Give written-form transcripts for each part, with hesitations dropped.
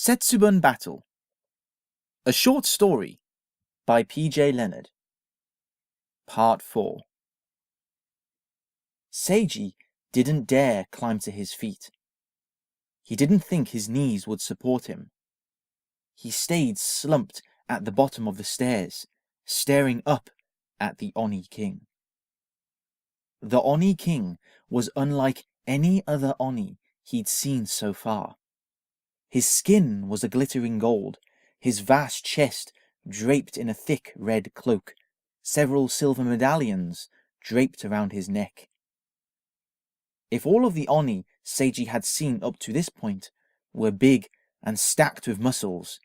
Setsubun Battle. A short story by Leonard. Part 4. Seiji didn't dare climb to his feet. He didn't think his knees would support him. He stayed slumped at the bottom of the stairs, staring up at the Oni King. The Oni King was unlike any other Oni he'd seen so far. His skin was a glittering gold, his vast chest draped in a thick red cloak, several silver medallions draped around his neck. If all of the Oni Seiji had seen up to this point were big and stacked with muscles,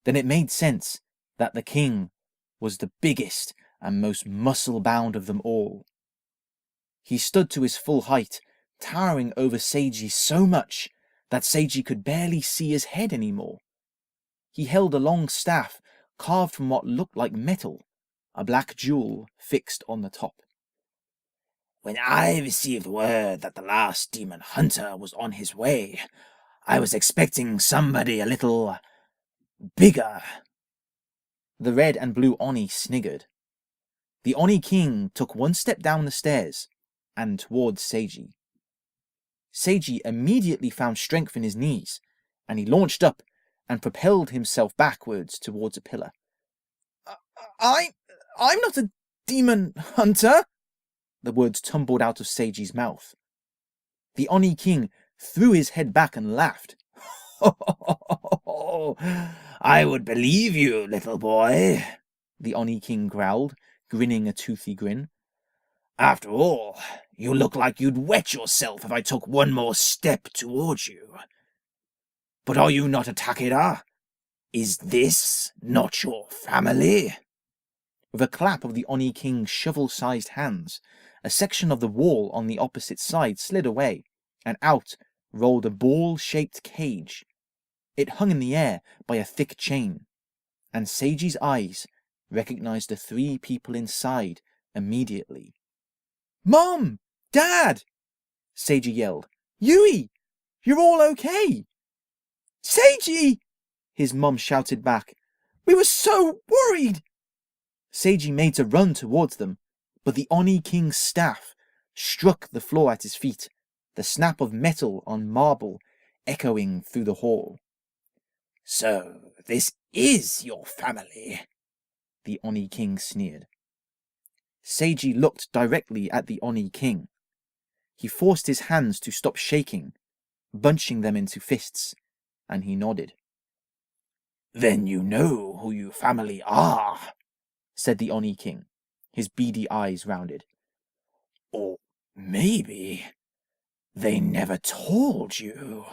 then it made sense that the king was the biggest and most muscle-bound of them all. He stood to his full height, towering over Seiji so much that Seiji could barely see his head anymore. He held a long staff carved from what looked like metal, a black jewel fixed on the top. When I received word that the last demon hunter was on his way, I was expecting somebody a little bigger. The red and blue Oni sniggered. The Oni King took one step down the stairs and towards Seiji. Seiji immediately found strength in his knees, and he launched up and propelled himself backwards towards a pillar. I'm not a demon hunter! The words tumbled out of Seiji's mouth. The Oni King threw his head back and laughed. I would believe you, little boy, the Oni King growled, grinning a toothy grin. After all, you look like you'd wet yourself if I took one more step towards you. But are you not a Takeda? Is this not your family? With a clap of the Oni King's shovel-sized hands, a section of the wall on the opposite side slid away, and out rolled a ball-shaped cage. It hung in the air by a thick chain, and Seiji's eyes recognized the three people inside immediately. "Mom! Dad!" Seiji yelled. "Yui! You're all okay!" "Seiji!" his mom shouted back. "We were so worried!" Seiji made to run towards them, but the Oni King's staff struck the floor at his feet, the snap of metal on marble echoing through the hall. "So this is your family," the Oni King sneered. Seiji looked directly at the Oni King. He forced his hands to stop shaking, bunching them into fists, and he nodded. "Then you know who your family are," said the Oni King, his beady eyes rounded. "Or maybe they never told you."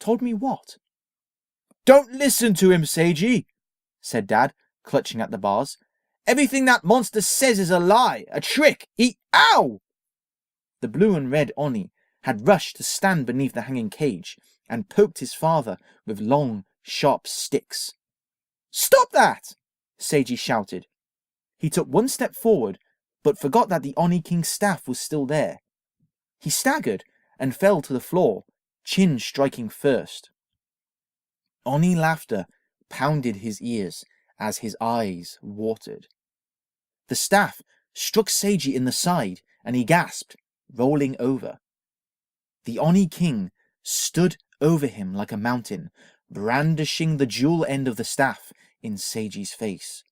"Told me what?" "Don't listen to him, Seiji," said Dad, clutching at the bars. "Everything that monster says is a lie, a trick. Ow!" The blue and red Oni had rushed to stand beneath the hanging cage and poked his father with long, sharp sticks. "Stop that!" Seiji shouted. He took one step forward, but forgot that the Oni King's staff was still there. He staggered and fell to the floor, chin striking first. Oni laughter pounded his ears as his eyes watered. The staff struck Seiji in the side, and he gasped, rolling over. The Oni King stood over him like a mountain, brandishing the jewel end of the staff in Seiji's face.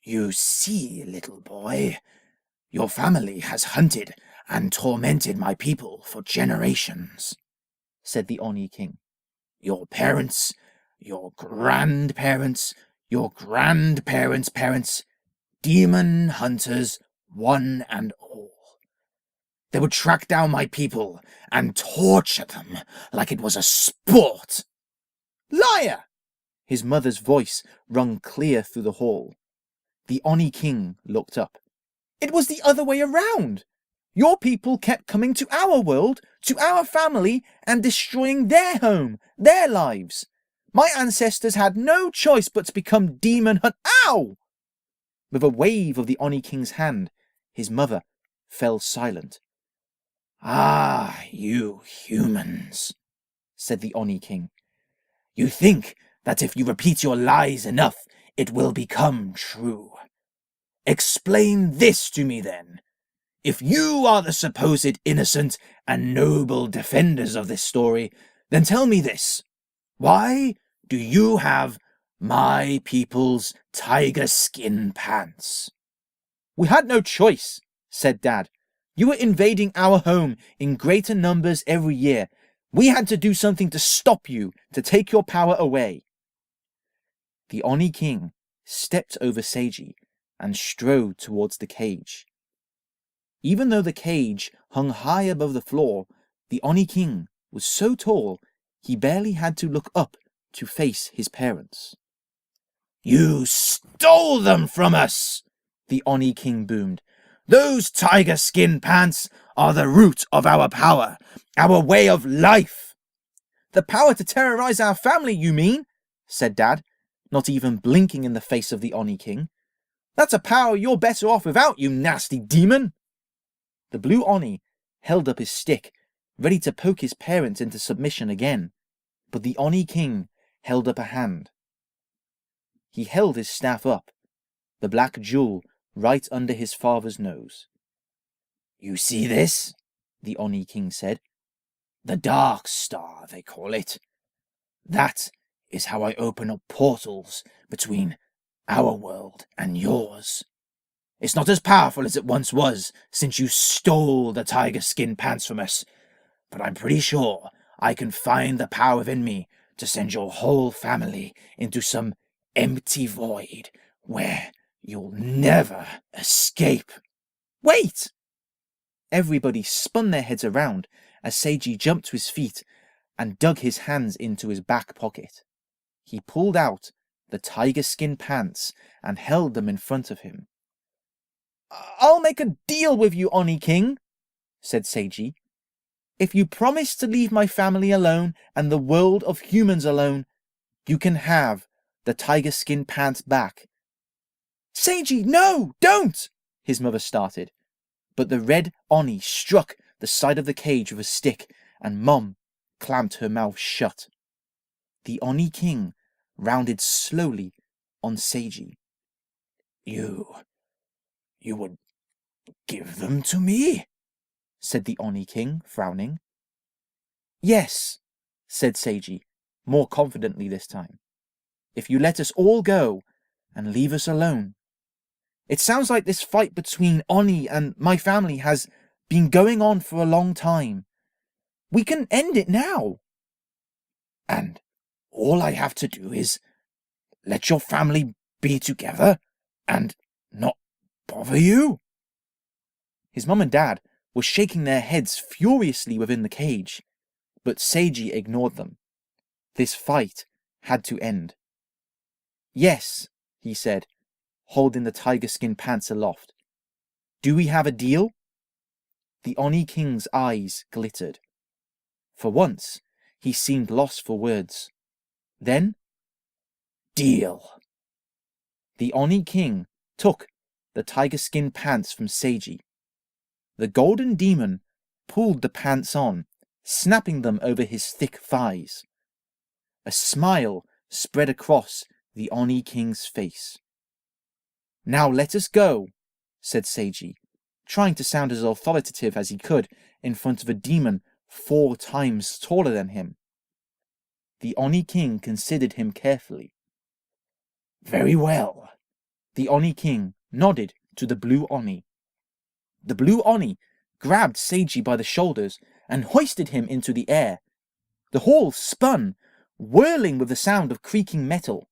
"You see, little boy, your family has hunted and tormented my people for generations," said the Oni King. "Your parents, your grandparents, your grandparents' parents, demon hunters, one and all. They would track down my people and torture them like it was a sport." "Liar!" His mother's voice rung clear through the hall. The Oni King looked up. "It was the other way around. Your people kept coming to our world, to our family, and destroying their home, their lives. My ancestors had no choice but to become demon Ow! With a wave of the Oni King's hand, his mother fell silent. "Ah, you humans," said the Oni King. You think that if you repeat your lies enough, it will become true. Explain this to me then. If you are the supposed innocent and noble defenders of this story, then tell me this. Why do you have my people's tiger skin pants? We had no choice, said Dad. You were invading our home in greater numbers every year. We had to do something to stop you, to take your power away. The Oni King stepped over Seiji and strode towards the cage. Even though the cage hung high above the floor, the Oni King was so tall he barely had to look up to face his parents. You stole them from us, the Oni King boomed. Those tiger skin pants are the root of our power, our way of life. The power to terrorize our family, you mean? Said Dad, not even blinking in the face of the Oni King. That's a power you're better off without, you nasty demon. The blue Oni held up his stick, ready to poke his parents into submission again, but the Oni King held up a hand. He held his staff up, the black jewel right under his father's nose. You see this? The Oni King said. The Dark Star, they call it. That is how I open up portals between our world and yours. It's not as powerful as it once was, since you stole the tiger skin pants from us, but I'm pretty sure I can find the power within me to send your whole family into some empty void where you'll never escape. Wait! Everybody spun their heads around as Seiji jumped to his feet and dug his hands into his back pocket. He pulled out the tiger skin pants and held them in front of him. I'll make a deal with you, Oni King, said Seiji. If you promise to leave my family alone and the world of humans alone, you can have the tiger skin pants back. Seiji, no, don't! His mother started, but the red Oni struck the side of the cage with a stick, and Mom clamped her mouth shut. The Oni King rounded slowly on Seiji. You would give them to me? Said the Oni King, frowning. Yes, said Seiji, more confidently this time. If you let us all go and leave us alone. It sounds like this fight between Oni and my family has been going on for a long time. We can end it now. And all I have to do is let your family be together and not bother you? His mum and dad were shaking their heads furiously within the cage, but Seiji ignored them. This fight had to end. Yes, he said, holding the tiger skin pants aloft. Do we have a deal? The Oni King's eyes glittered. For once, he seemed lost for words. Then, deal. The Oni King took the tiger skin pants from Seiji. The golden demon pulled the pants on, snapping them over his thick thighs. A smile spread across the Oni King's face. Now let us go, said Seiji, trying to sound as authoritative as he could in front of a demon 4 times taller than him. The Oni King considered him carefully. Very well. The Oni King nodded to the blue Oni. The blue Oni grabbed Seiji by the shoulders and hoisted him into the air. The hall spun, whirling with the sound of creaking metal.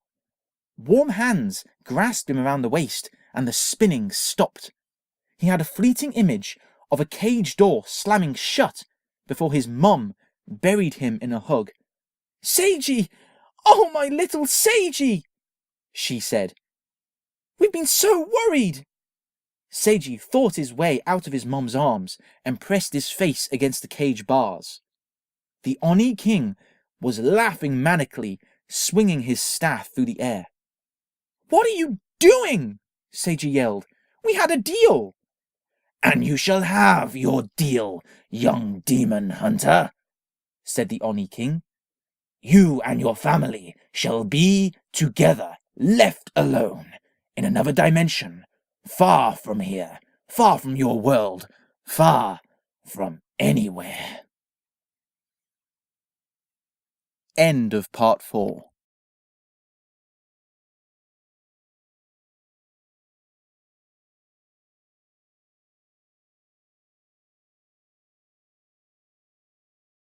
Warm hands grasped him around the waist, and the spinning stopped. He had a fleeting image of a cage door slamming shut before his mum buried him in a hug. Seiji! Oh, my little Seiji! She said. We've been so worried! Seiji fought his way out of his mum's arms and pressed his face against the cage bars. The Oni King was laughing manically, swinging his staff through the air. What are you doing? Seiji yelled. We had a deal. And you shall have your deal, young demon hunter, said the Oni King. You and your family shall be together, left alone, in another dimension, far from here, far from your world, far from anywhere. End of part 4.